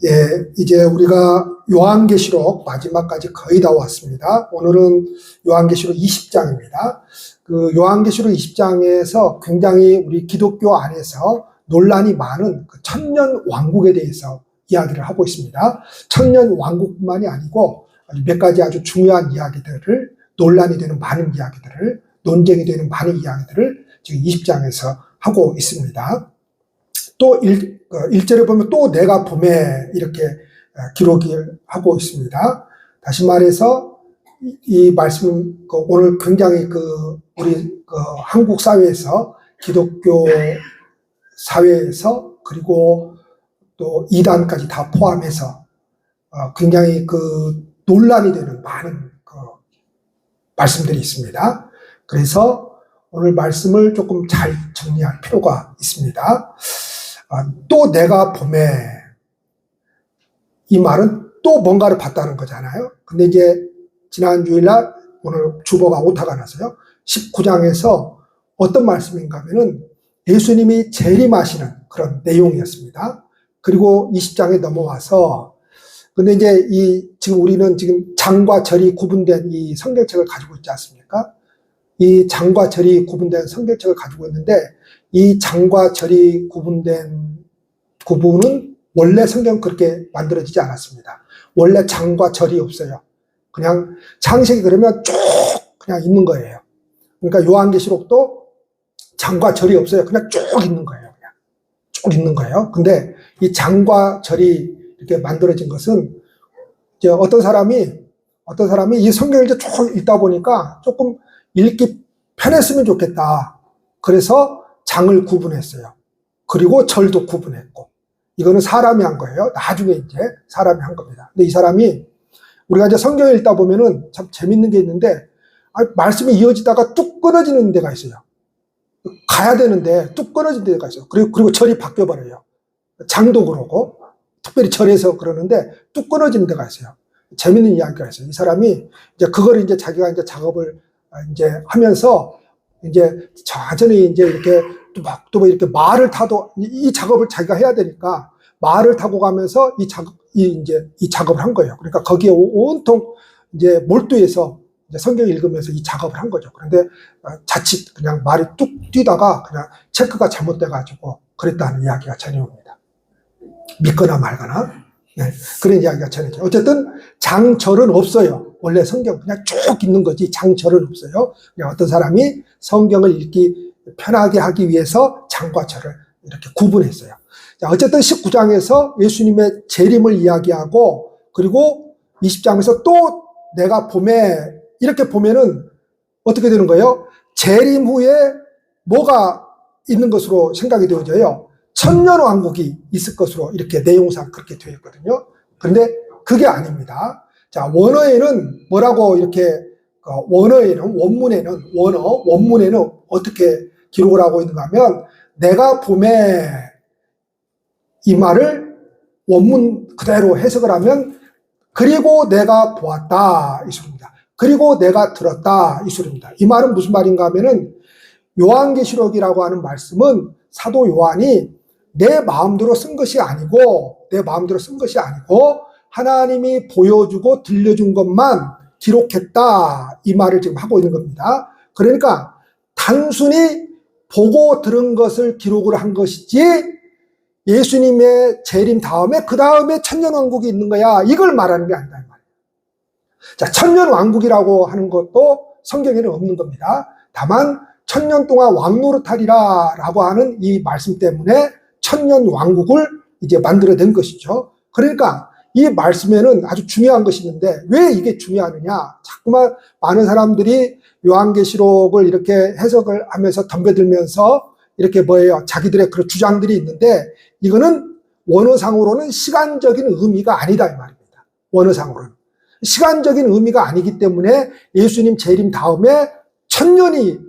예, 이제 우리가 요한계시록 마지막까지 거의 다 왔습니다. 오늘은 요한계시록 20장입니다. 그 요한계시록 20장에서 굉장히 우리 기독교 안에서 논란이 많은 그 천년 왕국에 대해서 이야기를 하고 있습니다. 천년 왕국뿐만이 아니고 몇 가지 아주 중요한 이야기들을, 논란이 되는 많은 이야기들을, 논쟁이 되는 많은 이야기들을 지금 20장에서 하고 있습니다. 또 1절에 보면 또 내가 봄에 이렇게 기록을 하고 있습니다. 다시 말해서 이 말씀 오늘 굉장히 우리 한국 사회에서, 기독교 사회에서, 그리고 또 이단까지 다 포함해서 굉장히 논란이 되는 많은 말씀들이 있습니다. 그래서 오늘 말씀을 조금 잘 정리할 필요가 있습니다. 또 내가 봄에, 이 말은 또 뭔가를 봤다는 거잖아요. 근데 이제 지난 주일날 오늘 주보가 오타가 나서요. 19장에서 어떤 말씀인가 하면은 예수님이 재림하시는 그런 내용이었습니다. 그리고 20장에 넘어와서, 근데 이제 지금 우리는 지금 장과 절이 구분된 이 성경책을 가지고 있지 않습니까? 이 장과 절이 구분된 성경책을 가지고 있는데, 이 장과 절이 구분된 구분은 원래 성경 그렇게 만들어지지 않았습니다. 원래 장과 절이 없어요. 그냥 창세기 그러면 쭉 그냥 있는 거예요. 그러니까 요한계시록도 장과 절이 없어요. 그냥 쭉 있는 거예요. 그냥 쭉 있는 거예요. 근데 이 장과 절이 이렇게 만들어진 것은 이제 어떤 사람이 이 성경을 이제 쭉 읽다 보니까 조금 읽기 편했으면 좋겠다. 그래서 장을 구분했어요. 그리고 절도 구분했고. 이거는 사람이 한 거예요. 나중에 이제 사람이 한 겁니다. 근데 이 사람이, 우리가 이제 성경을 읽다 보면은 참 재밌는 게 있는데, 말씀이 이어지다가 뚝 끊어지는 데가 있어요. 가야 되는데 뚝 끊어진 데가 있어요. 그리고 절이 바뀌어버려요. 장도 그러고, 특별히 절에서 그러는데 뚝 끊어지는 데가 있어요. 재밌는 이야기가 있어요. 이 사람이 이제 그걸 이제 자기가 이제 작업을 이제 하면서 이제 천천히 이제 이렇게 또 이렇게 말을 타도, 이 작업을 자기가 해야 되니까 말을 타고 가면서 이 작업을 한 거예요. 그러니까 거기에 온통 이제 몰두해서 이제 성경 읽으면서 이 작업을 한 거죠. 그런데 자칫 그냥 말이 뚝 뛰다가 그냥 체크가 잘못돼가지고 그랬다는 이야기가 전해옵니다. 믿거나 말거나. 네, 그런 이야기가 전해져요. 어쨌든 장절은 없어요. 원래 성경 그냥 쭉 있는 거지 장절은 없어요. 그냥 어떤 사람이 성경을 읽기 편하게 하기 위해서 장과 절을 이렇게 구분했어요. 자, 어쨌든 19장에서 예수님의 재림을 이야기하고, 그리고 20장에서 또 내가 봄에, 이렇게 보면은 어떻게 되는 거예요? 재림 후에 뭐가 있는 것으로 생각이 되어져요. 천년왕국이 있을 것으로 이렇게 내용상 그렇게 되어 있거든요. 그런데 그게 아닙니다. 자, 원어에는 뭐라고 이렇게, 원문에는 어떻게 기록을 하고 있는가 하면, 내가 봄에, 이 말을 원문 그대로 해석을 하면, 그리고 내가 보았다, 이 소리입니다. 그리고 내가 들었다, 이 소리입니다. 이 말은 무슨 말인가 하면은, 요한계시록이라고 하는 말씀은 사도 요한이 내 마음대로 쓴 것이 아니고, 하나님이 보여주고 들려준 것만 기록했다, 이 말을 지금 하고 있는 겁니다. 그러니까 단순히 보고 들은 것을 기록을 한 것이지, 예수님의 재림 다음에 그 다음에 천년왕국이 있는 거야, 이걸 말하는 게 아니다, 이 말이에요. 자, 천년왕국이라고 하는 것도 성경에는 없는 겁니다. 다만 천년 동안 왕노릇하리라 라고 하는 이 말씀 때문에 천년왕국을 이제 만들어낸 것이죠. 그러니까 이 말씀에는 아주 중요한 것이 있는데, 왜 이게 중요하느냐, 자꾸만 많은 사람들이 요한계시록을 이렇게 해석을 하면서 덤벼들면서 이렇게 자기들의 그런 주장들이 있는데, 이거는 원어상으로는 시간적인 의미가 아니다, 이 말입니다. 원어상으로는 시간적인 의미가 아니기 때문에 예수님 재림 다음에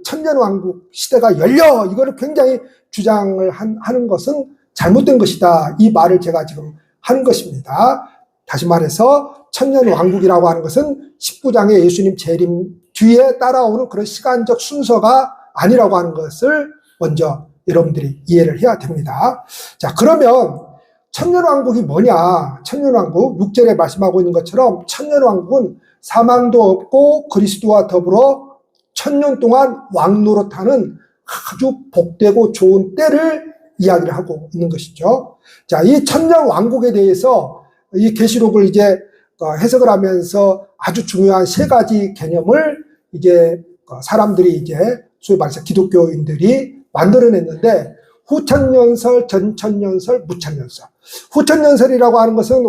천년왕국 시대가 열려, 이거를 굉장히 주장을 하는 것은 잘못된 것이다, 이 말을 제가 지금 하는 것입니다. 다시 말해서 천년왕국이라고 하는 것은 19장의 예수님 재림 뒤에 따라오는 그런 시간적 순서가 아니라고 하는 것을 먼저 여러분들이 이해를 해야 됩니다. 자, 그러면 천년왕국이 뭐냐? 천년왕국, 6절에 말씀하고 있는 것처럼 천년왕국은 사망도 없고 그리스도와 더불어 천년 동안 왕노릇하는 아주 복되고 좋은 때를 이야기를 하고 있는 것이죠. 자, 이 천년왕국에 대해서 이 계시록을 이제 해석을 하면서 아주 중요한 세 가지 개념을 이제 사람들이 이제 소위 말해서 기독교인들이 만들어냈는데, 후천년설, 전천년설, 무천년설. 후천년설이라고 하는 것은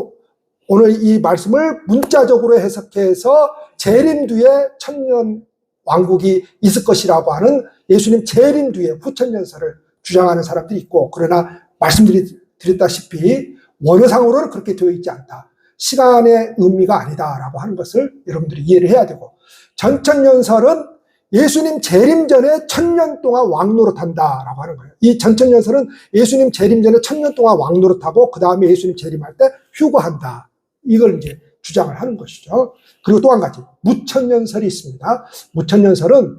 오늘 이 말씀을 문자적으로 해석해서 재림 뒤에 천년 왕국이 있을 것이라고 하는 예수님 재림 뒤에 후천년설을 주장하는 사람들이 있고, 그러나 말씀드렸다시피 원어상으로는 그렇게 되어 있지 않다. 시간의 의미가 아니다라고 하는 것을 여러분들이 이해를 해야 되고, 전천년설은 예수님 재림 전에 천년 동안 왕노릇한다라고 하는 거예요. 이 전천년설은 예수님 재림 전에 천년 동안 왕노릇하고 그 다음에 예수님 재림할 때 휴거한다. 이걸 이제 주장을 하는 것이죠. 그리고 또 한 가지 무천년설이 있습니다. 무천년설은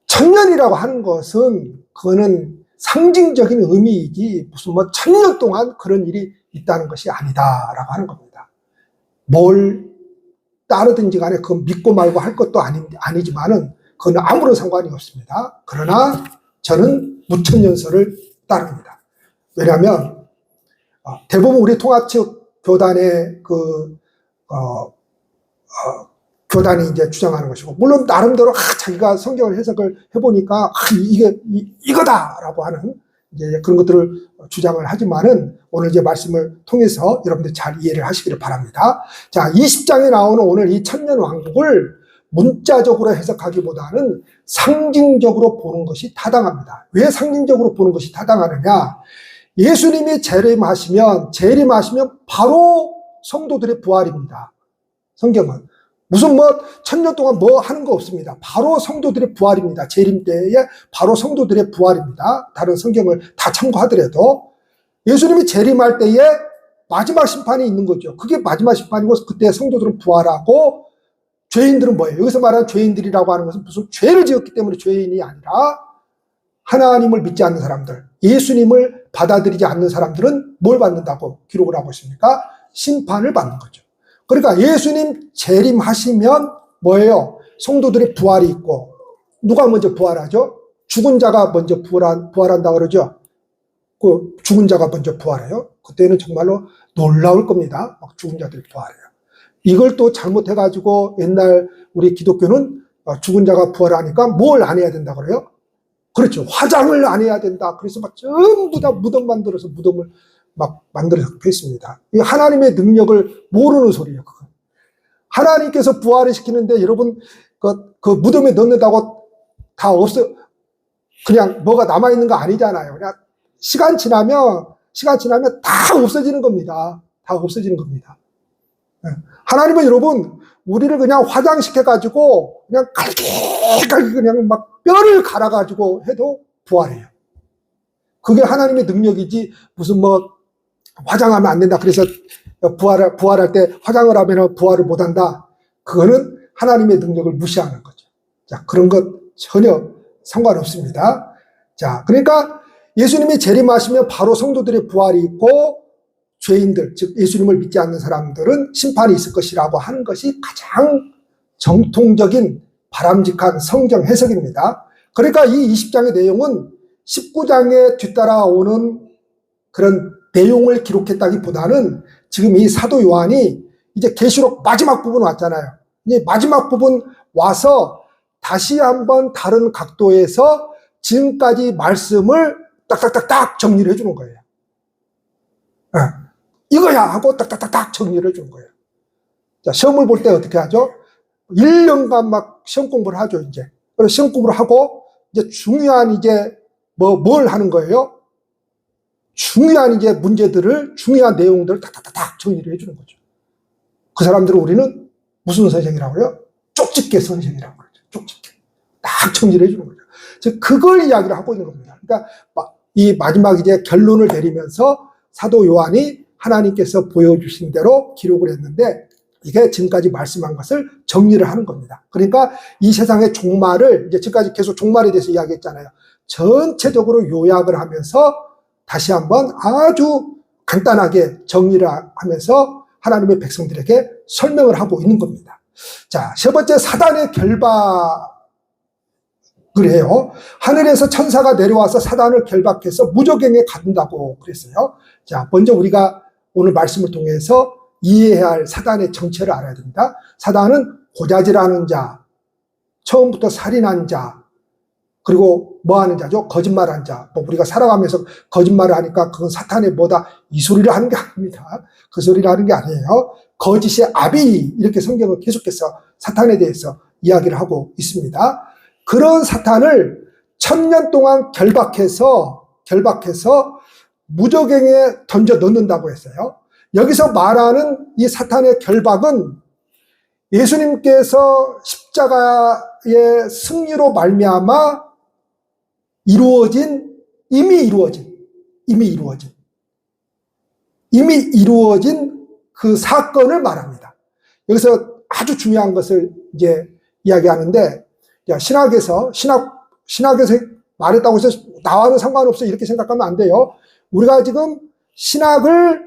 천년이라고 하는 것은 그거는 상징적인 의미이지 무슨 뭐 천년 동안 그런 일이 있다는 것이 아니다라고 하는 겁니다. 뭘 따르든지 간에 그건 믿고 말고 할 것도 아니지만은 그건 아무런 상관이 없습니다. 그러나 저는 무천년설을 따릅니다. 왜냐하면 대부분 우리 통합 측 교단의 교단이 이제 주장하는 것이고, 물론 나름대로 자기가 성경을 해석을 해보니까 이게 이거다라고 하는 이제 그런 것들을 주장을 하지만은 오늘 이제 말씀을 통해서 여러분들 잘 이해를 하시기를 바랍니다. 자, 20장에 나오는 오늘 이 천년 왕국을 문자적으로 해석하기보다는 상징적으로 보는 것이 타당합니다. 왜 상징적으로 보는 것이 타당하느냐? 예수님이 재림하시면 바로 성도들의 부활입니다. 성경은 무슨 뭐 천년 동안 뭐 하는 거 없습니다. 바로 성도들의 부활입니다. 재림 때에 바로 성도들의 부활입니다. 다른 성경을 다 참고하더라도 예수님이 재림할 때에 마지막 심판이 있는 거죠. 그게 마지막 심판이고, 그때 성도들은 부활하고, 죄인들은 뭐예요? 여기서 말하는 죄인들이라고 하는 것은 무슨 죄를 지었기 때문에 죄인이 아니라 하나님을 믿지 않는 사람들, 예수님을 받아들이지 않는 사람들은 뭘 받는다고 기록을 하고 있습니까? 심판을 받는 거죠. 그러니까 예수님 재림하시면 뭐예요? 성도들의 부활이 있고, 누가 먼저 부활하죠? 죽은 자가 먼저 부활한다고 그러죠. 그 죽은 자가 먼저 부활해요. 그때는 정말로 놀라울 겁니다. 막 죽은 자들이 부활해요. 이걸 또 잘못해가지고 옛날 우리 기독교는 죽은 자가 부활하니까 뭘 안 해야 된다 그래요? 그렇죠. 화장을 안 해야 된다. 그래서 막 전부 다 무덤 만들어서 무덤을 막 만들어서 폈습니다. 이 하나님의 능력을 모르는 소리예요. 그건. 하나님께서 부활을 시키는데 여러분 그 무덤에 넣는다고 다 그냥 뭐가 남아있는 거 아니잖아요. 그냥 시간 지나면 다 없어지는 겁니다. 다 없어지는 겁니다. 하나님은 여러분 우리를 그냥 화장시켜가지고 그냥 갈기갈기 그냥 막 뼈를 갈아가지고 해도 부활해요. 그게 하나님의 능력이지 무슨 뭐 화장하면 안 된다. 그래서 부활할 때 화장을 하면 부활을 못한다. 그거는 하나님의 능력을 무시하는 거죠. 자, 그런 것 전혀 상관없습니다. 자, 그러니까 예수님이 재림하시면 바로 성도들의 부활이 있고, 죄인들, 즉 예수님을 믿지 않는 사람들은 심판이 있을 것이라고 하는 것이 가장 정통적인 바람직한 성경 해석입니다. 그러니까 이 20장의 내용은 19장에 뒤따라오는 그런 내용을 기록했다기보다는 지금 이 사도 요한이 이제 계시록 마지막 부분 왔잖아요. 이제 마지막 부분 와서 다시 한번 다른 각도에서 지금까지 말씀을 딱딱딱딱 정리를 해주는 거예요. 이거야 하고 딱딱딱딱 정리를 해주는 거예요. 자, 시험을 볼 때 어떻게 하죠? 1년간 막 시험 공부를 하죠, 이제. 그래서 시험 공부를 하고, 이제 중요한 이제 뭘 하는 거예요? 중요한 이제 문제들을, 중요한 내용들을 딱딱딱딱 정리를 해주는 거죠. 그 사람들은 우리는 무슨 선생이라고요? 쪽집게 선생이라고 그러죠. 쪽집게. 딱 정리를 해주는 거죠. 즉, 그걸 이야기를 하고 있는 겁니다. 그러니까 이 마지막 이제 결론을 내리면서 사도 요한이 하나님께서 보여주신 대로 기록을 했는데, 이게 지금까지 말씀한 것을 정리를 하는 겁니다. 그러니까 이 세상의 종말을, 이제 지금까지 계속 종말에 대해서 이야기했잖아요. 전체적으로 요약을 하면서 다시 한번 아주 간단하게 정리를 하면서 하나님의 백성들에게 설명을 하고 있는 겁니다. 자, 세 번째 사단의 결박을 해요. 하늘에서 천사가 내려와서 사단을 결박해서 무저갱에 가둔다고 그랬어요. 자, 먼저 우리가 오늘 말씀을 통해서 이해해야 할 사단의 정체를 알아야 됩니다. 사단은 고자질하는 자, 처음부터 살인한 자, 그리고 뭐 하는 자죠? 거짓말하는 자. 뭐 우리가 살아가면서 거짓말을 하니까 그건 사탄의 뭐다? 이 소리를 하는 게 아닙니다. 그 소리를 하는 게 아니에요. 거짓의 아비, 이렇게 성경을 계속해서 사탄에 대해서 이야기를 하고 있습니다. 그런 사탄을 1000년 동안 결박해서 무저갱에 던져 넣는다고 했어요. 여기서 말하는 이 사탄의 결박은 예수님께서 십자가의 승리로 말미암아 이미 이루어진 그 사건을 말합니다. 여기서 아주 중요한 것을 이제 이야기하는데, 신학에서 말했다고 해서 나와는 상관없어 이렇게 생각하면 안 돼요. 우리가 지금 신앙으로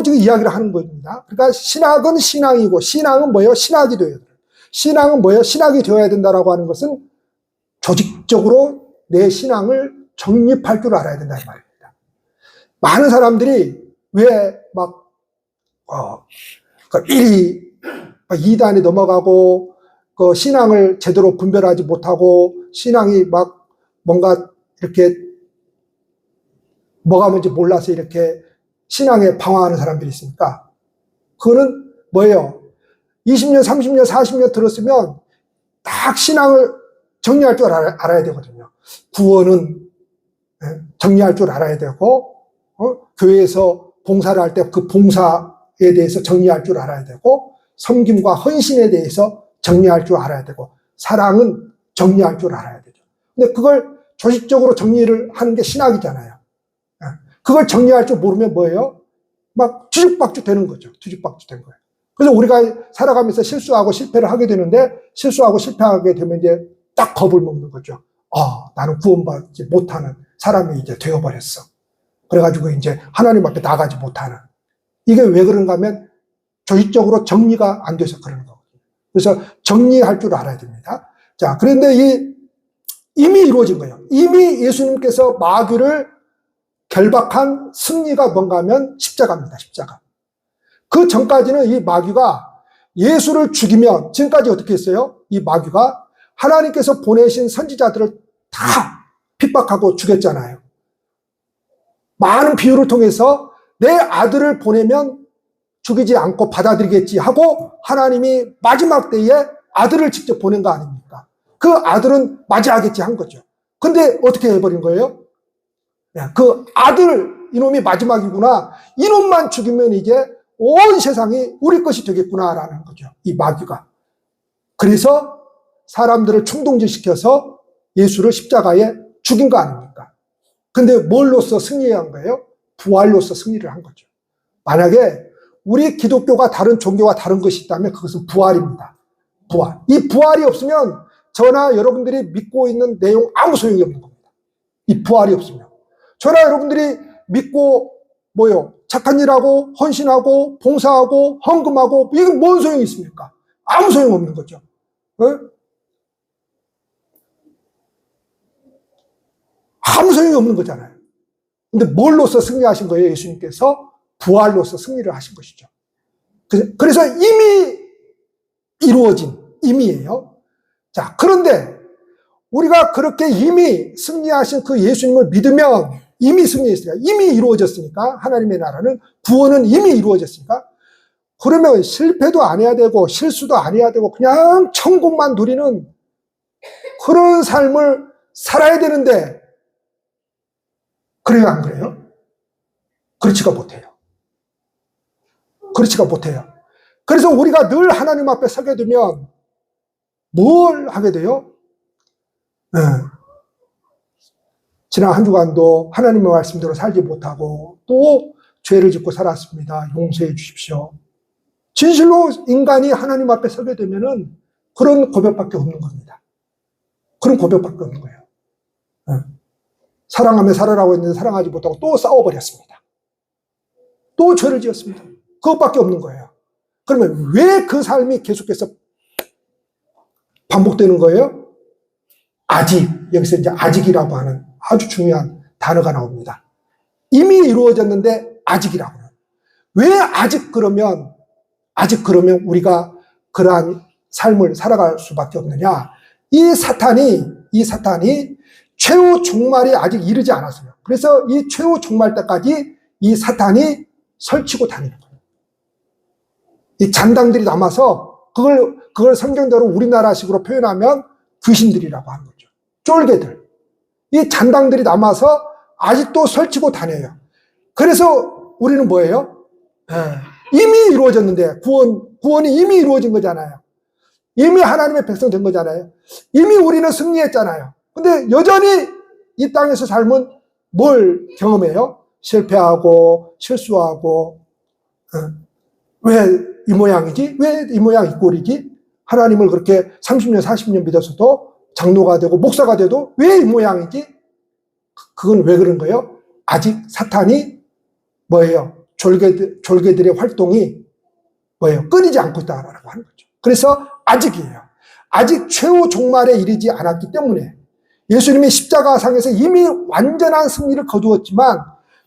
지금 이야기를 하는 겁니다. 그러니까 신학은 신앙이고, 신앙은 뭐예요? 신학이 되어야 돼요. 신앙은 뭐예요? 신학이 되어야 된다라고 하는 것은 조직적으로 내 신앙을 정립할 줄 알아야 된다는 말입니다. 많은 사람들이 왜 이단에 넘어가고, 그 신앙을 제대로 분별하지 못하고, 신앙이 뭔가 이렇게 뭐가 뭔지 몰라서 이렇게 신앙에 방황하는 사람들이 있으니까, 그거는 뭐예요? 20년, 30년, 40년 들었으면 딱 신앙을 정리할 줄 알아야 되거든요. 구원은 정리할 줄 알아야 되고, 교회에서 봉사를 할 때 그 봉사에 대해서 정리할 줄 알아야 되고, 섬김과 헌신에 대해서 정리할 줄 알아야 되고, 사랑은 정리할 줄 알아야 되죠. 근데 그걸 조직적으로 정리를 하는 게 신학이잖아요. 그걸 정리할 줄 모르면 뭐예요? 막 뒤죽박죽 되는 거죠. 뒤죽박죽 된 거예요. 그래서 우리가 살아가면서 실수하고 실패를 하게 되는데, 실수하고 실패하게 되면 이제 딱 겁을 먹는 거죠. 나는 구원받지 못하는 사람이 이제 되어버렸어. 그래가지고 이제 하나님 앞에 나가지 못하는. 이게 왜 그런가 하면 조직적으로 정리가 안 돼서 그러는 거거든요. 그래서 정리할 줄 알아야 됩니다. 자, 그런데 이미 이루어진 거예요. 이미 예수님께서 마귀를 결박한 승리가 뭔가 하면 십자가입니다. 십자가. 그 전까지는 이 마귀가 예수를 죽이면, 지금까지 어떻게 했어요? 이 마귀가 하나님께서 보내신 선지자들을 다 핍박하고 죽였잖아요. 많은 비유를 통해서 내 아들을 보내면 죽이지 않고 받아들이겠지 하고 하나님이 마지막 때에 아들을 직접 보낸 거 아닙니까? 그 아들은 맞이하겠지 한 거죠. 근데 어떻게 해버린 거예요? 그 아들, 이놈이 마지막이구나. 이놈만 죽이면 이제 온 세상이 우리 것이 되겠구나라는 거죠. 이 마귀가. 그래서 사람들을 충동질시켜서 예수를 십자가에 죽인 거 아닙니까? 근데 뭘로써 승리한 거예요? 부활로써 승리를 한 거죠. 만약에 우리 기독교가 다른 종교와 다른 것이 있다면 그것은 부활입니다. 부활. 이 부활이 없으면 저나 여러분들이 믿고 있는 내용 아무 소용이 없는 겁니다. 이 부활이 없으면. 저나 여러분들이 믿고 착한 일하고 헌신하고 봉사하고 헌금하고 이게 뭔 소용이 있습니까? 아무 소용 없는 거죠. 아무 소용이 없는 거잖아요. 근데 뭘로써 승리하신 거예요? 예수님께서 부활로써 승리를 하신 것이죠. 그래서 이미 이루어진, 이미예요. 자, 그런데 우리가 그렇게 이미 승리하신 그 예수님을 믿으면 이미 승리했으니까, 이미 이루어졌으니까, 하나님의 나라는, 구원은 이미 이루어졌으니까, 그러면 실패도 안 해야 되고 실수도 안 해야 되고 그냥 천국만 누리는 그런 삶을 살아야 되는데, 그래요, 안 그래요? 그렇지가 못해요. 그렇지가 못해요. 그래서 우리가 늘 하나님 앞에 서게 되면 뭘 하게 돼요? 지난 한 주간도 하나님의 말씀대로 살지 못하고 또 죄를 짓고 살았습니다. 용서해 주십시오. 진실로 인간이 하나님 앞에 서게 되면은 그런 고백밖에 없는 겁니다. 그런 고백밖에 없는 거예요. 사랑하며 살아라고 했는데 사랑하지 못하고 또 싸워버렸습니다. 또 죄를 지었습니다. 그것밖에 없는 거예요. 그러면 왜 그 삶이 계속해서 반복되는 거예요? 아직, 여기서 이제 아직이라고 하는 아주 중요한 단어가 나옵니다. 이미 이루어졌는데 아직이라고 하는. 왜 아직 그러면 우리가 그러한 삶을 살아갈 수밖에 없느냐? 이 사탄이 최후 종말이 아직 이르지 않았어요. 그래서 이 최후 종말 때까지 이 사탄이 설치고 다니는 거예요. 이 잔당들이 남아서 그걸 성경대로 우리나라식으로 표현하면 귀신들이라고 하는 거죠. 쫄개들. 이 잔당들이 남아서 아직도 설치고 다녀요. 그래서 우리는 뭐예요? 이미 이루어졌는데 구원이 이미 이루어진 거잖아요. 이미 하나님의 백성 된 거잖아요. 이미 우리는 승리했잖아요. 근데 여전히 이 땅에서 삶은 뭘 경험해요? 실패하고 실수하고 왜 이 모양이지? 왜 이 모양 이 꼴이지? 하나님을 그렇게 30년 40년 믿어서도 장로가 되고 목사가 돼도 왜 이 모양이지? 그건 왜 그런 거예요? 아직 사탄이 뭐예요? 졸개들의 활동이 뭐예요? 끊이지 않고 있다라고 하는 거죠. 그래서 아직이에요. 아직 최후 종말에 이르지 않았기 때문에 예수님이 십자가상에서 이미 완전한 승리를 거두었지만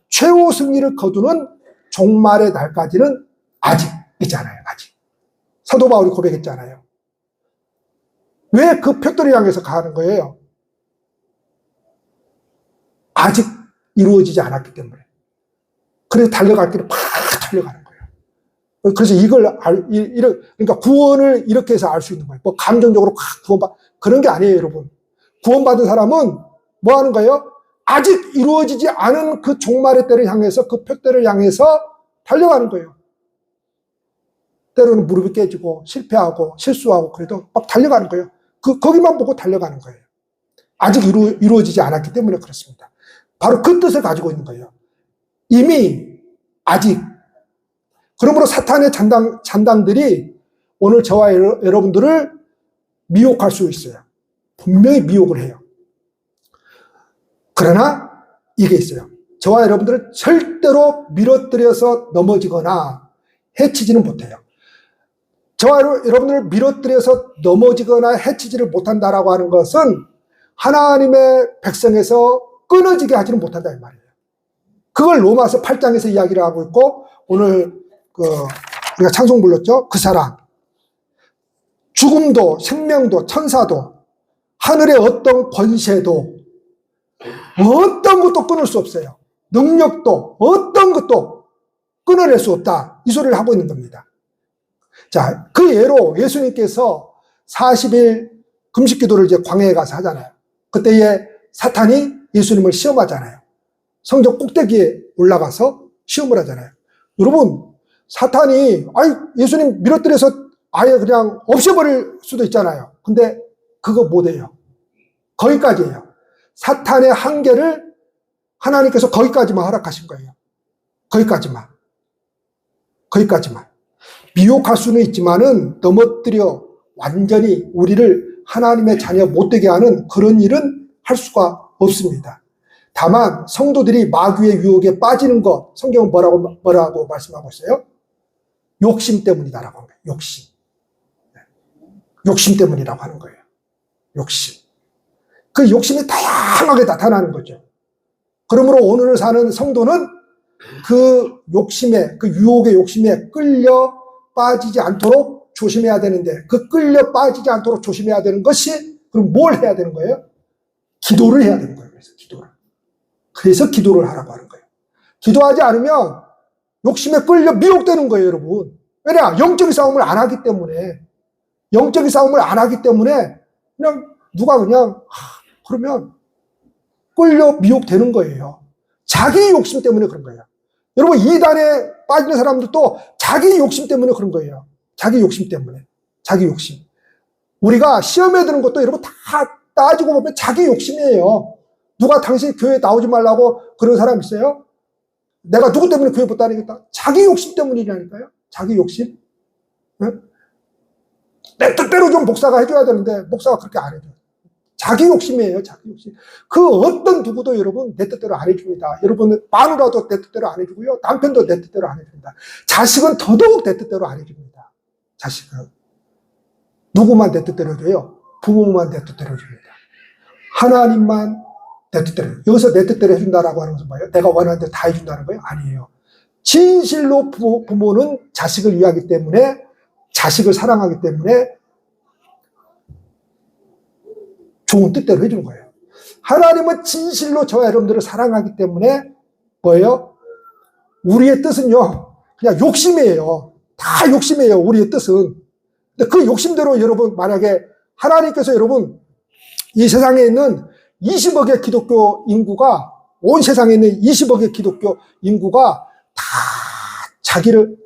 최후 승리를 거두는 종말의 날까지는 아직이잖아요. 아직. 사도 바울이 고백했잖아요. 왜 그 표대를 향해서 가는 거예요? 아직 이루어지지 않았기 때문에. 그래서 달려갈 길을 팍 달려가는 거예요. 그래서 그러니까 구원을 이렇게 해서 알 수 있는 거예요. 뭐 감정적으로 그런 게 아니에요, 여러분. 구원받은 사람은 뭐 하는 거예요? 아직 이루어지지 않은 그 종말의 때를 향해서, 그 표대를 향해서 달려가는 거예요. 때로는 무릎이 깨지고 실패하고 실수하고 그래도 막 달려가는 거예요. 거기만 보고 달려가는 거예요. 아직 이루어지지 않았기 때문에 그렇습니다. 바로 그 뜻을 가지고 있는 거예요. 이미 아직. 그러므로 사탄의 잔당들이 오늘 저와 여러분들을 미혹할 수 있어요. 분명히 미혹을 해요. 그러나 이게 있어요. 저와 여러분들을 절대로 밀어뜨려서 넘어지거나 해치지는 못해요. 저와 여러분들을 밀어뜨려서 넘어지거나 해치지를 못한다라고 하는 것은 하나님의 백성에서 끊어지게 하지는 못한다 이 말이에요. 그걸 로마서 8장에서 이야기를 하고 있고 오늘 우리가 찬송 불렀죠. 그 사랑. 죽음도 생명도 천사도 하늘의 어떤 권세도 어떤 것도 끊을 수 없어요. 능력도 어떤 것도 끊어낼 수 없다. 이 소리를 하고 있는 겁니다. 자, 그 예로 예수님께서 40일 금식 기도를 이제 광야에 가서 하잖아요. 그때에 사탄이 예수님을 시험하잖아요. 성전 꼭대기에 올라가서 시험을 하잖아요. 여러분, 사탄이 예수님 밀어뜨려서 아예 그냥 없애버릴 수도 있잖아요. 근데 그거 못해요. 거기까지예요. 사탄의 한계를 하나님께서 거기까지만 허락하신 거예요. 거기까지만. 미혹할 수는 있지만은 넘어뜨려 완전히 우리를 하나님의 자녀 못되게 하는 그런 일은 할 수가 없습니다. 다만 성도들이 마귀의 유혹에 빠지는 것, 성경은 뭐라고 말씀하고 있어요? 욕심 때문이다라고 하는 거예요. 욕심 때문이라고 하는 거예요. 욕심. 그 욕심이 다양하게 나타나는 거죠. 그러므로 오늘 사는 성도는 그 욕심에, 그 유혹의 욕심에 끌려 빠지지 않도록 조심해야 되는데, 그 끌려 빠지지 않도록 조심해야 되는 것이, 그럼 뭘 해야 되는 거예요? 기도를 해야 되는 거예요. 그래서 기도를 하라고 하는 거예요. 기도하지 않으면 욕심에 끌려 미혹되는 거예요, 여러분. 왜냐? 영적인 싸움을 안 하기 때문에. 그냥 누가 그러면 끌려 미혹되는 거예요. 자기 욕심 때문에 그런 거예요. 여러분, 이단에 빠지는 사람들도 자기 욕심 때문에 그런 거예요. 자기 욕심 때문에. 우리가 시험에 드는 것도 여러분 다 따지고 보면 자기 욕심이에요. 누가 당신 교회 나오지 말라고 그런 사람 있어요? 내가 누구 때문에 교회 못 다니겠다? 자기 욕심 때문이라니까요. 자기 욕심. 내 뜻대로 좀 목사가 해줘야 되는데 목사가 그렇게 안 해줘요. 자기 욕심이에요, 자기 욕심. 그 어떤 누구도 여러분 내 뜻대로 안 해줍니다. 여러분 마누라도 내 뜻대로 안 해주고요. 남편도 내 뜻대로 안 해줍니다. 자식은 더더욱 내 뜻대로 안 해줍니다. 자식은. 누구만 내 뜻대로 해줘요? 부모만 내 뜻대로 해줍니다. 하나님만 내 뜻대로. 여기서 내 뜻대로 해준다라고 하는 것은 뭐예요? 내가 원하는 대로 다 해준다는 거예요? 아니에요. 진실로 부모는 자식을 위하기 때문에, 자식을 사랑하기 때문에 좋은 뜻대로 해주는 거예요. 하나님은 진실로 저와 여러분들을 사랑하기 때문에 뭐예요? 우리의 뜻은요, 그냥 욕심이에요. 다 욕심이에요, 우리의 뜻은. 근데 그 욕심대로 여러분, 만약에 하나님께서 여러분, 이 세상에 있는 20억의 기독교 인구가, 온 세상에 있는 20억의 기독교 인구가 다 자기를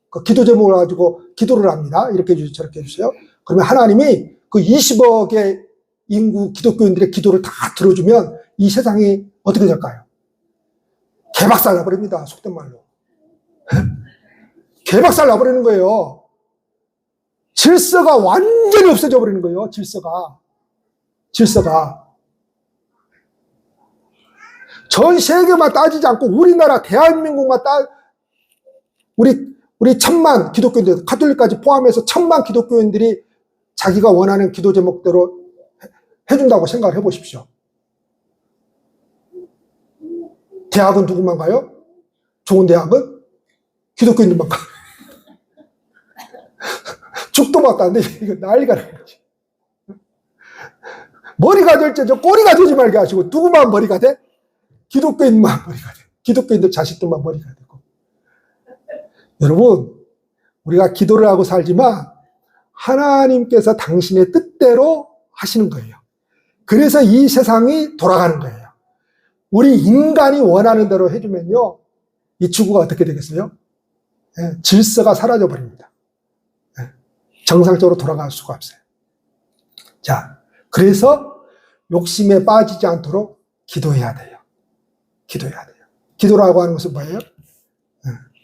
그 기도 제목을 가지고 기도를 합니다. 이렇게 해주세요, 저렇게 해주세요. 그러면 하나님이 그 20억의 인구 기독교인들의 기도를 다 들어주면 이 세상이 어떻게 될까요? 개박살 나버립니다. 속된 말로. 개박살 나버리는 거예요. 질서가 완전히 없어져 버리는 거예요. 질서가. 전 세계만 따지지 않고 우리나라 대한민국만 우리 천만 기독교인들, 가톨릭까지 포함해서 천만 기독교인들이 자기가 원하는 기도 제목대로 해준다고 생각을 해보십시오. 대학은 누구만 가요? 좋은 대학은? 기독교인들만 가요. 죽도 맛도 안 돼. 이거 난리가 나는 거지. 머리가 될지저 꼬리가 되지 말게 하시고, 누구만 머리가 돼? 기독교인만 머리가 돼. 기독교인들 자식들만 머리가 되고. 여러분, 우리가 기도를 하고 살지만 하나님께서 당신의 뜻대로 하시는 거예요. 그래서 이 세상이 돌아가는 거예요. 우리 인간이 원하는 대로 해주면요, 이 지구가 어떻게 되겠어요? 질서가 사라져 버립니다. 정상적으로 돌아갈 수가 없어요. 자, 그래서 욕심에 빠지지 않도록 기도해야 돼요. 기도라고 하는 것은 뭐예요?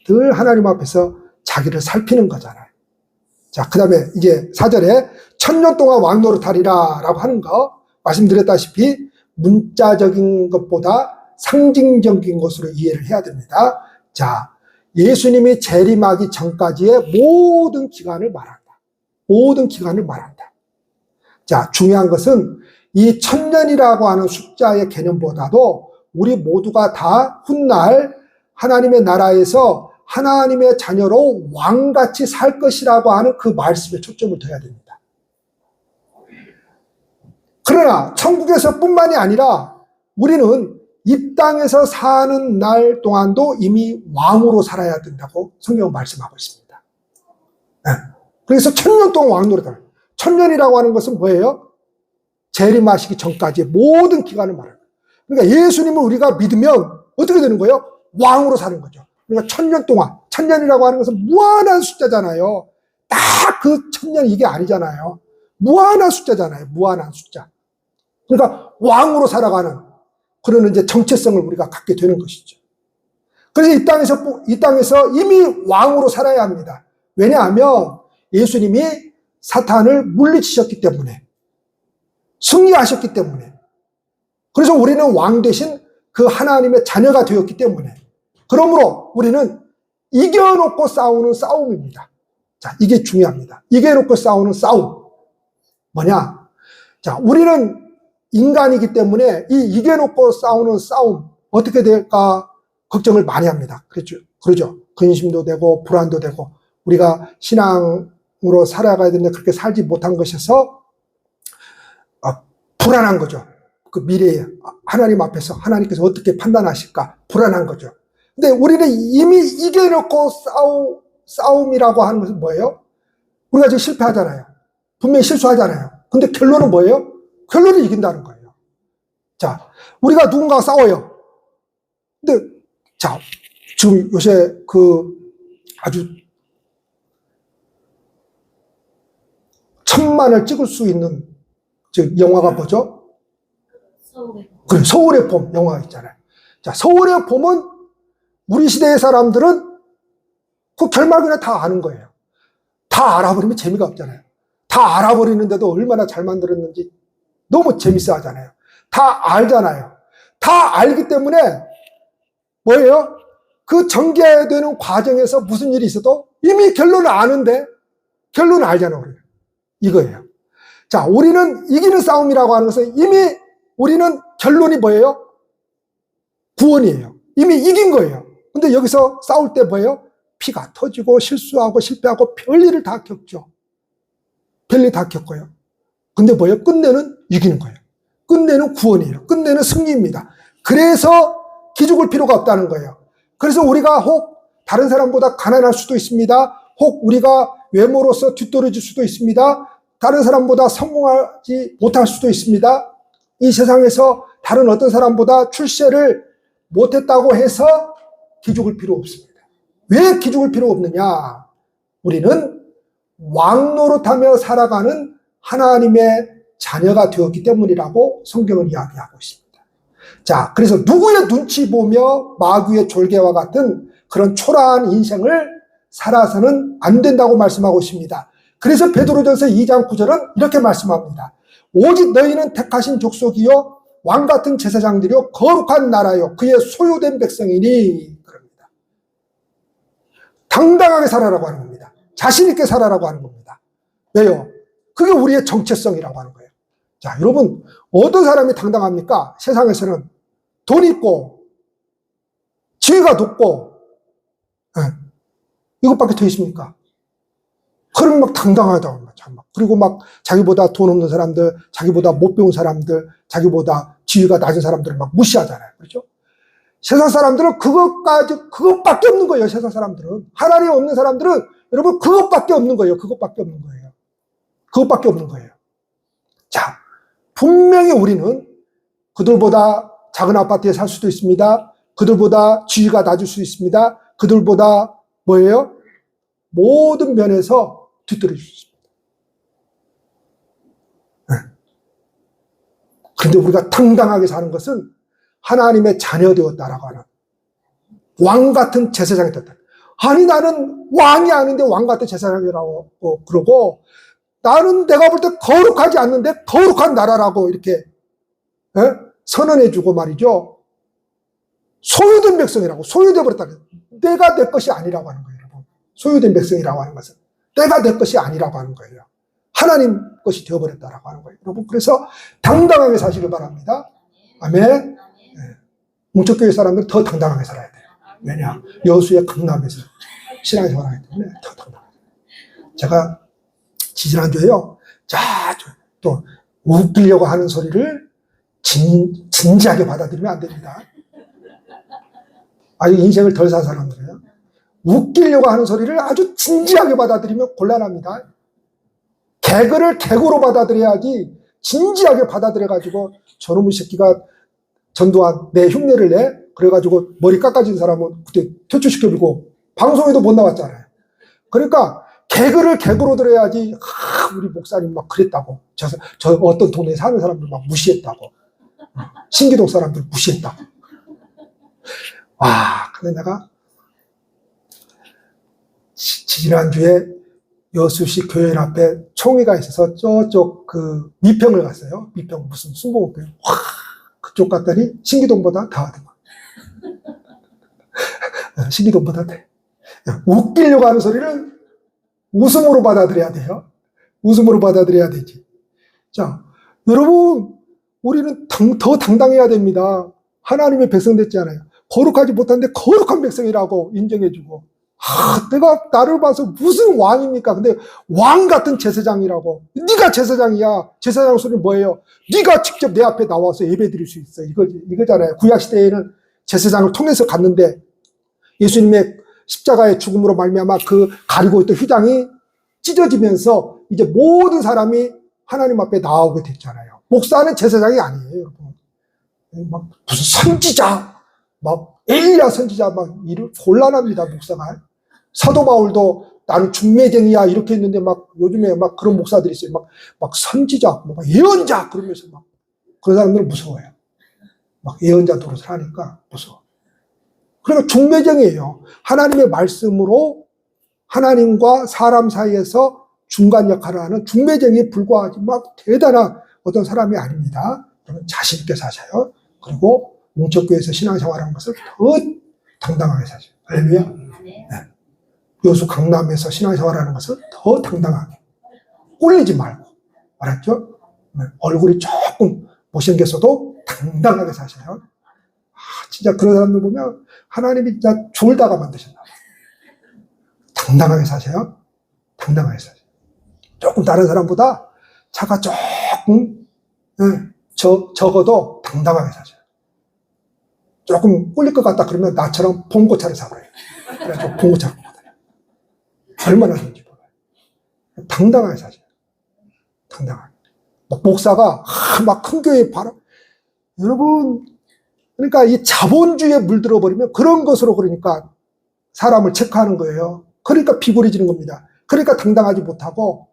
늘 하나님 앞에서 자기를 살피는 거잖아요. 자, 그 다음에 이제 4절에 1000년 동안 왕노릇하리라 라고 하는 거, 말씀드렸다시피 문자적인 것보다 상징적인 것으로 이해를 해야 됩니다. 자, 예수님이 재림하기 전까지의 모든 기간을 말한다. 모든 기간을 말한다. 자, 중요한 것은 이 1000년이라고 하는 숫자의 개념보다도 우리 모두가 다 훗날 하나님의 나라에서 하나님의 자녀로 왕같이 살 것이라고 하는 그 말씀에 초점을 둬야 됩니다. 그러나 천국에서 뿐만이 아니라 우리는 이 땅에서 사는 날 동안도 이미 왕으로 살아야 된다고 성경은 말씀하고 있습니다. 그래서 1000년 동안 왕노릇하는, 1000년이라고 하는 것은 뭐예요? 재림하시기 전까지의 모든 기간을 말하는 거예요. 그러니까 예수님을 우리가 믿으면 어떻게 되는 거예요? 왕으로 사는 거죠. 그러니까 1000년 동안, 1000년이라고 하는 것은 무한한 숫자잖아요. 딱 그 1000년 이게 아니잖아요. 무한한 숫자잖아요. 무한한 숫자. 그러니까 왕으로 살아가는 그런 이제 정체성을 우리가 갖게 되는 것이죠. 그래서 이 땅에서 이미 왕으로 살아야 합니다. 왜냐하면 예수님이 사탄을 물리치셨기 때문에, 승리하셨기 때문에, 그래서 우리는 왕 대신 그 하나님의 자녀가 되었기 때문에, 그러므로 우리는 이겨놓고 싸우는 싸움입니다. 자, 이게 중요합니다. 이겨놓고 싸우는 싸움. 뭐냐? 자, 우리는 인간이기 때문에 이 이겨놓고 싸우는 싸움, 어떻게 될까 걱정을 많이 합니다. 그렇죠? 근심도 되고, 불안도 되고, 우리가 신앙으로 살아가야 되는데 그렇게 살지 못한 것에서 불안한 거죠. 그 미래에 하나님 앞에서 하나님께서 어떻게 판단하실까 불안한 거죠. 근데 우리는 이미 이겨놓고 싸움이라고 하는 것은 뭐예요? 우리가 지금 실패하잖아요. 분명히 실수하잖아요. 근데 결론은 뭐예요? 결론은 이긴다는 거예요. 자, 우리가 누군가와 싸워요. 근데 자, 지금 요새 그 아주 1000만을 찍을 수 있는 영화가 뭐죠? 그래, 서울의 봄 영화 있잖아요. 자, 서울의 봄은 우리 시대의 사람들은 그 결말 그냥 다 아는 거예요. 다 알아버리면 재미가 없잖아요. 다 알아버리는데도 얼마나 잘 만들었는지 너무 재밌어 하잖아요. 다 알잖아요. 다 알기 때문에 뭐예요? 그 전개되는 과정에서 무슨 일이 있어도 이미 결론을 아는데 결론을 알잖아요. 우리는. 이거예요. 자, 우리는 이기는 싸움이라고 하는 것은 이미 우리는 결론이 뭐예요? 구원이에요. 이미 이긴 거예요. 근데 여기서 싸울 때 뭐예요? 피가 터지고 실수하고 실패하고 별일을 다 겪죠. 별일 다 겪어요. 근데 뭐예요? 끝내는 이기는 거예요. 끝내는 구원이에요. 끝내는 승리입니다. 그래서 기죽을 필요가 없다는 거예요. 그래서 우리가 혹 다른 사람보다 가난할 수도 있습니다. 혹 우리가 외모로서 뒤떨어질 수도 있습니다. 다른 사람보다 성공하지 못할 수도 있습니다. 이 세상에서 다른 어떤 사람보다 출세를 못했다고 해서 기죽을 필요 없습니다. 왜 기죽을 필요 없느냐? 우리는 왕노릇하며 살아가는 하나님의 자녀가 되었기 때문이라고 성경은 이야기하고 있습니다. 자, 그래서 누구의 눈치 보며 마귀의 졸개와 같은 그런 초라한 인생을 살아서는 안 된다고 말씀하고 있습니다. 그래서 베드로전서 2장 9절은 이렇게 말씀합니다. 오직 너희는 택하신 족속이요 왕같은 제사장들이요 거룩한 나라요 그의 소유된 백성이니 그럽니다. 당당하게 살아라고 하는 겁니다. 자신 있게 살아라고 하는 겁니다. 왜요? 그게 우리의 정체성이라고 하는 거예요. 자, 여러분 어떤 사람이 당당합니까? 세상에서는 돈 있고 지위가 높고 이것밖에 더 있습니까? 그러면 막 당당하다고 참 막. 그리고 막 자기보다 돈 없는 사람들, 자기보다 못 배운 사람들, 자기보다 지위가 낮은 사람들을 막 무시하잖아요. 그렇죠? 세상 사람들은 그것밖에 없는 거예요. 세상 사람들은. 하나님 없는 사람들은 여러분 그것밖에 없는 거예요. 그것밖에 없는 거예요. 그것밖에 없는 거예요. 자, 분명히 우리는 그들보다 작은 아파트에 살 수도 있습니다. 그들보다 지위가 낮을 수 있습니다. 그들보다 뭐예요? 모든 면에서 뒤떨어질 수 있습니다. 그런데 우리가 당당하게 사는 것은 하나님의 자녀 되었다라고 하는 왕 같은 제사장이 되었다. 아니 나는 왕이 아닌데 왕 같은 제사장이라고 그러고 나는 내가 볼 때 거룩하지 않는데 거룩한 나라라고 이렇게 선언해주고 말이죠. 소유된 백성이라고 소유돼 버렸다. 내가 내 것이 아니라고 하는 거예요. 여러분. 소유된 백성이라고 하는 것은 내가 내 것이 아니라고 하는 거예요. 하나님 것이 되어버렸다라고 하는 거예요. 여러분 그래서 당당하게 사시길 바랍니다. 아멘. 네. 뭉쳐교회 사람들은 더 당당하게 살아야 돼요. 왜냐? 여수의 강남에서 신앙에서 살아야 때문에 더 당당하게. 제가 지지난주에요. 자, 또 웃기려고 하는 소리를 진지하게 받아들이면 안 됩니다. 아주 인생을 덜 산 사람들이에요. 웃기려고 하는 소리를 아주 진지하게 받아들이면 곤란합니다. 개그를 개그로 받아들여야지 진지하게 받아들여가지고 저놈의 새끼가 전두환 내 흉내를 내? 그래가지고 머리 깎아진 사람은 그때 퇴출시켜주고 방송에도 못 나왔잖아요. 그러니까 개그를 개그로 들어야지 우리 목사님 막 그랬다고 저 어떤 동네에 사는 사람들 막 무시했다고 신기동 사람들 무시했다고 와 근데 내가 지난주에 여수시 교회 앞에 총회가 있어서 저쪽 그 미평을 갔어요. 미평 무슨 순복음교회. 와 그쪽 갔더니 신기동보다 더하더만. 신기동보다 돼. 웃기려고 하는 소리를 웃음으로 받아들여야 돼요. 웃음으로 받아들여야 되지. 자, 여러분 우리는 더 당당해야 됩니다. 하나님의 백성 됐잖아요. 거룩하지 못한데 거룩한 백성이라고 인정해주고 내가 나를 봐서 무슨 왕입니까? 근데 왕 같은 제사장이라고. 네가 제사장이야. 제사장 소리는 뭐예요? 네가 직접 내 앞에 나와서 예배 드릴 수 있어. 이거잖아요. 구약시대에는 제사장을 통해서 갔는데 예수님의 십자가의 죽음으로 말미암아 그 가리고 있던 휘장이 찢어지면서 이제 모든 사람이 하나님 앞에 나오게 됐잖아요. 목사는 제사장이 아니에요, 여러분. 막 무슨 선지자, 막 엘리야 선지자 막 이를 곤란합니다, 목사가. 사도 바울도 나는 중매쟁이야 이렇게 했는데 막 요즘에 막 그런 목사들이 있어요. 막 선지자, 막 예언자 그러면서 막 그런 사람들은 무서워요. 막 예언자 노릇을 하니까 무서워. 그러니까 중매쟁이에요. 하나님의 말씀으로 하나님과 사람 사이에서 중간 역할을 하는 중매쟁이에 불과하지 막 대단한 어떤 사람이 아닙니다. 여러분 자신 있게 사셔요. 그리고 뭉쳤교회에서 신앙생활하는 것을 더 당당하게 사셔요. 할렐루야. 네. 여수 강남에서 신앙생활하는 것을 더 당당하게 꼴리지 말고, 알았죠? 얼굴이 조금 못생겼어도 당당하게 사셔요. 진짜 그런 사람들 보면 하나님이 진짜 졸다가 만드셨나 봐요. 당당하게 사세요. 당당하게 사세요. 조금 다른 사람보다 차가 조금 적어도 당당하게 사세요. 조금 꿀릴 것 같다 그러면 나처럼 봉고차를 사버려요. 그래서 봉고차를 받아요. 얼마나 좋은지 몰라요. 당당하게 사세요. 당당하게. 목사가 막 큰 교회 바라. 여러분, 그러니까 이 자본주의에 물들어 버리면 그런 것으로 그러니까 사람을 체크하는 거예요. 그러니까 비굴해지는 겁니다. 그러니까 당당하지 못하고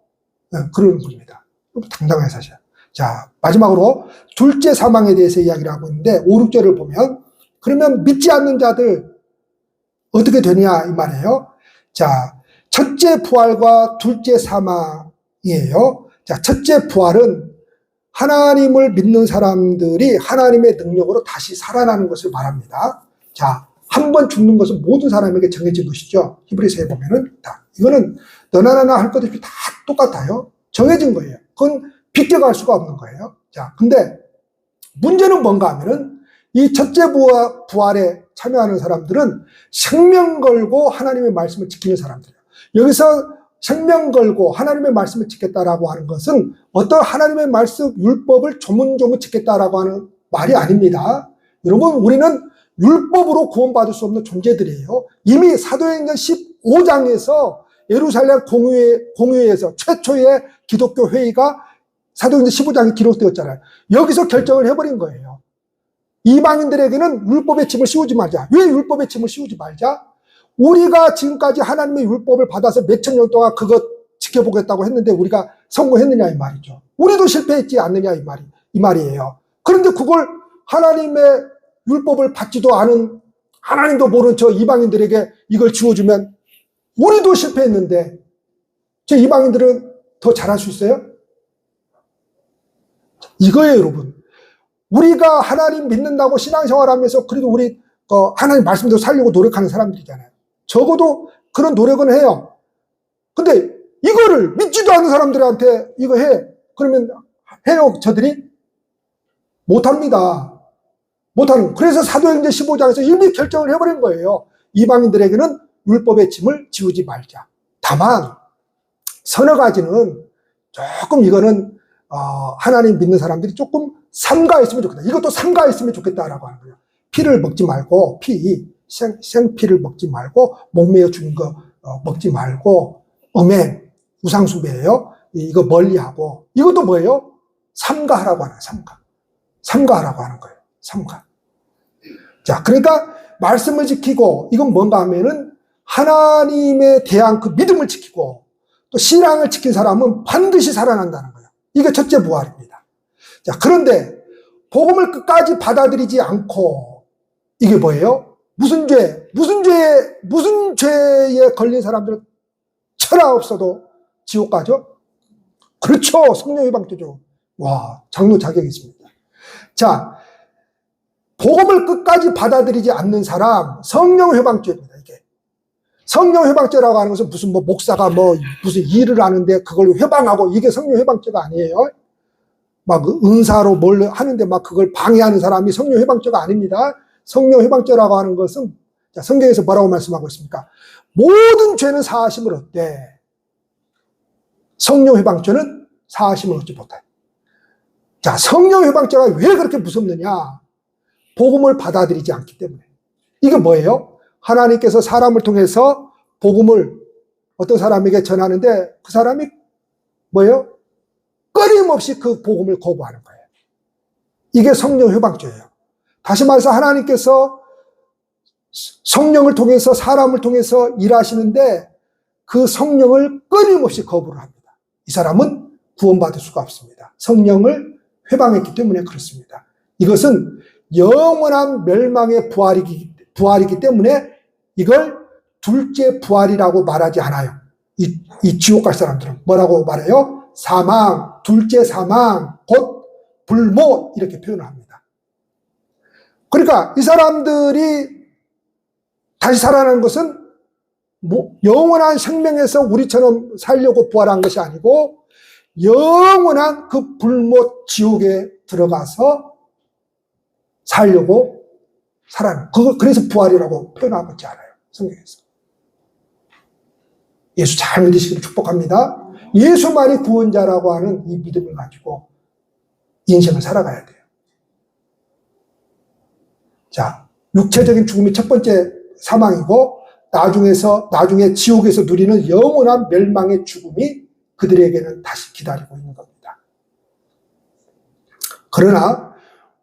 그러는 겁니다. 당당하게 사셔야. 자, 마지막으로 둘째 사망에 대해서 이야기를 하고 있는데 5, 6절을 보면 그러면 믿지 않는 자들 어떻게 되냐 이 말이에요. 자, 첫째 부활과 둘째 사망이에요. 자, 첫째 부활은 하나님을 믿는 사람들이 하나님의 능력으로 다시 살아나는 것을 말합니다. 자, 한 번 죽는 것은 모든 사람에게 정해진 것이죠. 히브리서에 보면은 다. 이거는 너나 나나 할 것 없이 다 똑같아요. 정해진 거예요. 그건 비껴갈 수가 없는 거예요. 자, 근데 문제는 뭔가 하면은 이 첫째 부활에 참여하는 사람들은 생명 걸고 하나님의 말씀을 지키는 사람들이에요. 여기서 생명 걸고 하나님의 말씀을 지켰다라고 하는 것은 어떤 하나님의 말씀, 율법을 조문조문 지켰다라고 하는 말이 아닙니다. 여러분, 우리는 율법으로 구원받을 수 없는 존재들이에요. 이미 사도행전 15장에서 예루살렘 공회에서 최초의 기독교 회의가 사도행전 15장에 기록되었잖아요. 여기서 결정을 해버린 거예요. 이방인들에게는 율법의 짐을 씌우지 말자. 왜 율법의 짐을 씌우지 말자? 우리가 지금까지 하나님의 율법을 받아서 몇천 년 동안 그것 지켜보겠다고 했는데 우리가 성공했느냐 이 말이죠. 우리도 실패했지 않느냐 이 말이에요. 그런데 그걸 하나님의 율법을 받지도 않은 하나님도 모르는 저 이방인들에게 이걸 지워주면 우리도 실패했는데 저 이방인들은 더 잘할 수 있어요? 이거예요, 여러분. 우리가 하나님 믿는다고 신앙생활하면서 그래도 우리 하나님 말씀대로 살려고 노력하는 사람들이잖아요. 적어도 그런 노력은 해요. 근데 이거를 믿지도 않는 사람들한테 이거 해. 그러면 해요, 저들이? 못합니다. 못하는. 그래서 사도행전 15장에서 이미 결정을 해버린 거예요. 이방인들에게는 율법의 짐을 지우지 말자. 다만 서너 가지는 조금 이거는 하나님 믿는 사람들이 조금 삼가했으면 좋겠다. 이것도 삼가했으면 좋겠다라고 하는 거예요. 피를 먹지 말고 생피를 먹지 말고 목매어 죽은 거 먹지 말고 음행, 우상숭배예요. 이거 멀리하고 이것도 뭐예요? 삼가하라고 하는 삼가하라고 하는 거예요. 삼가. 자, 그러니까 말씀을 지키고 이건 뭔가 하면은 하나님에 대한 그 믿음을 지키고 또 신앙을 지킨 사람은 반드시 살아난다는 거예요. 이게 첫째 부활입니다. 자, 그런데 복음을 끝까지 받아들이지 않고 이게 뭐예요? 무슨 죄에 걸린 사람들은 천하 없어도 지옥 가죠? 그렇죠. 성령 회방죄죠. 와, 장로 자격이 있습니다. 자, 복음을 끝까지 받아들이지 않는 사람, 성령 회방죄입니다, 이게. 성령 회방죄라고 하는 것은 무슨 목사가 무슨 일을 하는데 그걸 회방하고 이게 성령 회방죄가 아니에요. 막 은사로 뭘 하는데 막 그걸 방해하는 사람이 성령 회방죄가 아닙니다. 성령 회방죄라고 하는 것은 자, 성경에서 뭐라고 말씀하고 있습니까? 모든 죄는 사하심을 얻되 성령 회방죄는 사하심을 얻지 못해. 자, 성령 회방죄가 왜 그렇게 무섭느냐? 복음을 받아들이지 않기 때문에. 이게 뭐예요? 하나님께서 사람을 통해서 복음을 어떤 사람에게 전하는데 그 사람이 뭐예요? 끊임없이 그 복음을 거부하는 거예요. 이게 성령 회방죄예요. 다시 말해서 하나님께서 성령을 통해서 사람을 통해서 일하시는데 그 성령을 끊임없이 거부를 합니다. 이 사람은 구원받을 수가 없습니다. 성령을 회방했기 때문에 그렇습니다. 이것은 영원한 멸망의 부활이기 때문에 이걸 둘째 부활이라고 말하지 않아요. 이 지옥 갈 사람들은 뭐라고 말해요? 사망, 둘째 사망, 곧 불못 이렇게 표현을 합니다. 그러니까 이 사람들이 다시 살아나는 것은 영원한 생명에서 우리처럼 살려고 부활한 것이 아니고 영원한 그 불못 지옥에 들어가서 살려고 살아나는, 그래서 부활이라고 표현하고 있지 않아요, 성경에서. 예수 잘 믿으시기를 축복합니다. 예수만이 구원자라고 하는 이 믿음을 가지고 인생을 살아가야 돼요. 자, 육체적인 죽음이 첫 번째 사망이고, 나중에 지옥에서 누리는 영원한 멸망의 죽음이 그들에게는 다시 기다리고 있는 겁니다. 그러나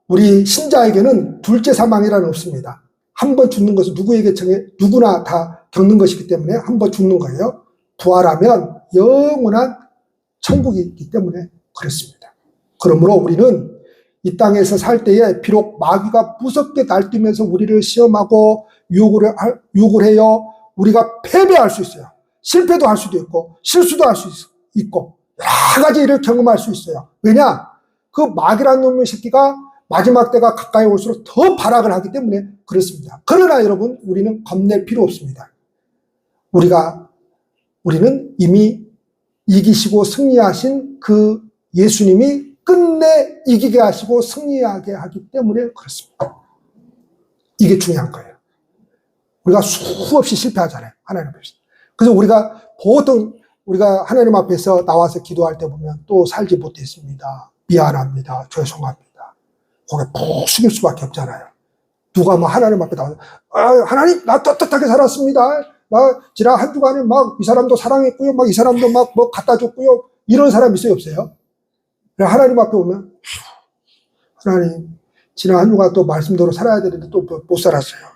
우리 신자에게는 둘째 사망이라는 없습니다. 한 번 죽는 것은 누구나 다 겪는 것이기 때문에 한 번 죽는 거예요. 부활하면 영원한 천국이 있기 때문에 그렇습니다. 그러므로 우리는 이 땅에서 살 때에 비록 마귀가 무섭게 날뛰면서 우리를 시험하고 유혹을 해요. 우리가 패배할 수 있어요. 실패도 할 수도 있고 실수도 할 수 있고 여러 가지 일을 경험할 수 있어요. 왜냐? 그 마귀라는 놈의 새끼가 마지막 때가 가까이 올수록 더 발악을 하기 때문에 그렇습니다. 그러나 여러분, 우리는 겁낼 필요 없습니다. 우리는 이미 이기시고 승리하신 그 예수님이 끝내 이기게 하시고 승리하게 하기 때문에 그렇습니다. 이게 중요한 거예요. 우리가 수없이 실패하잖아요, 하나님 앞에서. 그래서 우리가 하나님 앞에서 나와서 기도할 때 보면 또 살지 못했습니다, 미안합니다, 죄송합니다, 고개 푹 숙일 수밖에 없잖아요. 누가 하나님 앞에 나와서 하나님, 나 떳떳하게 살았습니다, 지난 한 주간에 이 사람도 사랑했고요, 이 사람도 갖다 줬고요, 이런 사람 있어요, 없어요? 하나님 앞에 오면 하나님, 지난 한 주간 또 말씀대로 살아야 되는데 또 못 살았어요.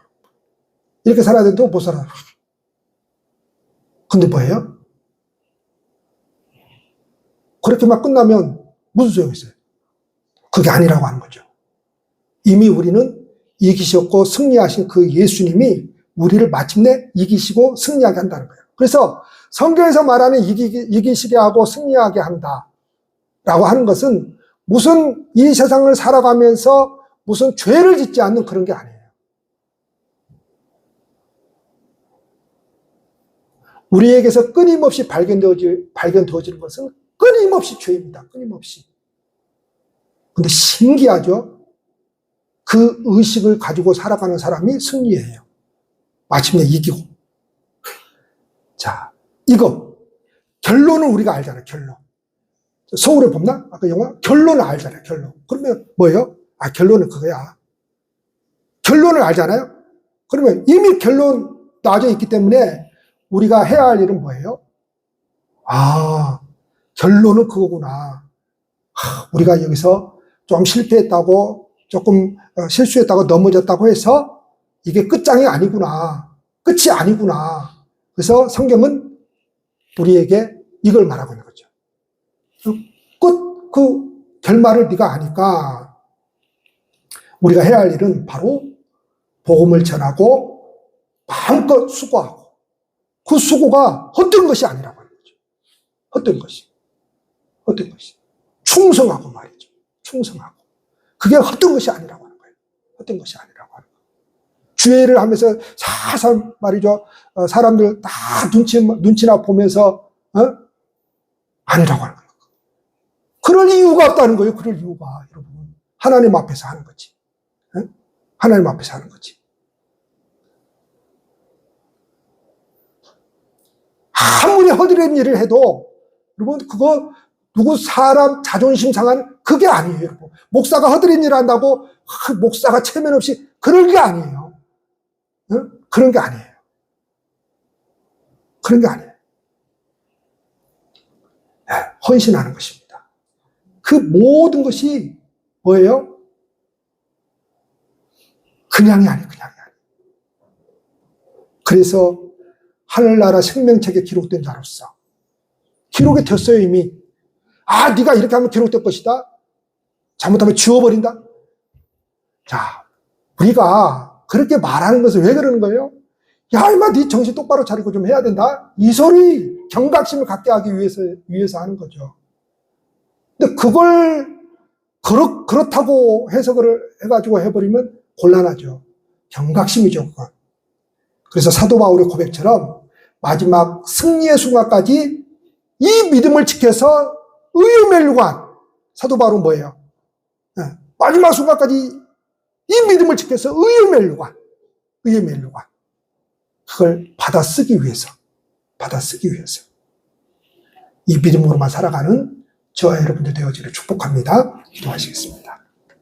이렇게 살아야 되는데 또 못 살아요. 근데 뭐예요? 그렇게만 끝나면 무슨 소용이 있어요? 그게 아니라고 하는 거죠. 이미 우리는 이기셨고 승리하신 그 예수님이 우리를 마침내 이기시고 승리하게 한다는 거예요. 그래서 성경에서 말하는 이기시게 하고 승리하게 한다라고 하는 것은 무슨 이 세상을 살아가면서 무슨 죄를 짓지 않는 그런 게 아니에요. 우리에게서 끊임없이 발견되어지는 것은 끊임없이 죄입니다. 끊임없이. 근데 신기하죠? 그 의식을 가지고 살아가는 사람이 승리해요. 마침내 이기고. 자, 이거 결론은 우리가 알잖아요, 결론. 서울에 보나? 아까 영화? 결론을 알잖아요, 결론. 그러면 뭐예요? 결론은 그거야. 결론을 알잖아요? 그러면 이미 결론 나져 있기 때문에 우리가 해야 할 일은 뭐예요? 결론은 그거구나. 우리가 여기서 좀 실패했다고, 조금 실수했다고, 넘어졌다고 해서 이게 끝장이 아니구나. 끝이 아니구나. 그래서 성경은 우리에게 이걸 말하고 있는 거죠. 그 결말을 네가 아니까 우리가 해야 할 일은 바로 복음을 전하고 마음껏 수고하고, 그 수고가 헛된 것이 아니라고 하는 거죠. 헛된 것이. 충성하고 말이죠. 충성하고. 그게 헛된 것이 아니라고 하는 거예요. 헛된 것이 아니라고 하는 거예요. 주의를 하면서 사살 말이죠. 사람들 다 눈치나 보면서, 아니라고 하는 거예요. 그럴 이유가 없다는 거예요. 그럴 이유가. 여러분. 하나님 앞에서 하는 거지. 하나님 앞에서 하는 거지. 아무리 허드렛 일을 해도, 여러분, 그거, 누구 사람 자존심 상하는 그게 아니에요, 여러분. 목사가 허드렛 일을 한다고, 목사가 체면 없이, 그런 게 아니에요. 그런 게 아니에요. 그런 게 아니에요. 헌신하는 것입니다. 그 모든 것이 뭐예요? 그냥이 아니에요. 그래서 하늘나라 생명책에 기록된 자로서 기록이 됐어요, 이미. 네가 이렇게 하면 기록될 것이다. 잘못하면 지워버린다. 자, 우리가 그렇게 말하는 것은 왜 그러는 거예요? 야, 임마, 네 정신 똑바로 차리고 좀 해야 된다. 이 소리, 경각심을 갖게 하기 위해서 하는 거죠. 근데 그걸 그렇다고 해석을 해가지고 해버리면 곤란하죠. 경각심이죠, 그건. 그래서 사도 바울의 고백처럼 마지막 승리의 순간까지 이 믿음을 지켜서 의의 멸류관. 사도 바울은 뭐예요? 마지막 순간까지 이 믿음을 지켜서 의의 멸류관. 의의 멸류관. 그걸 받아쓰기 위해서. 이 믿음으로만 살아가는 저와 여러분들 되어지를 축복합니다. 기도하시겠습니다.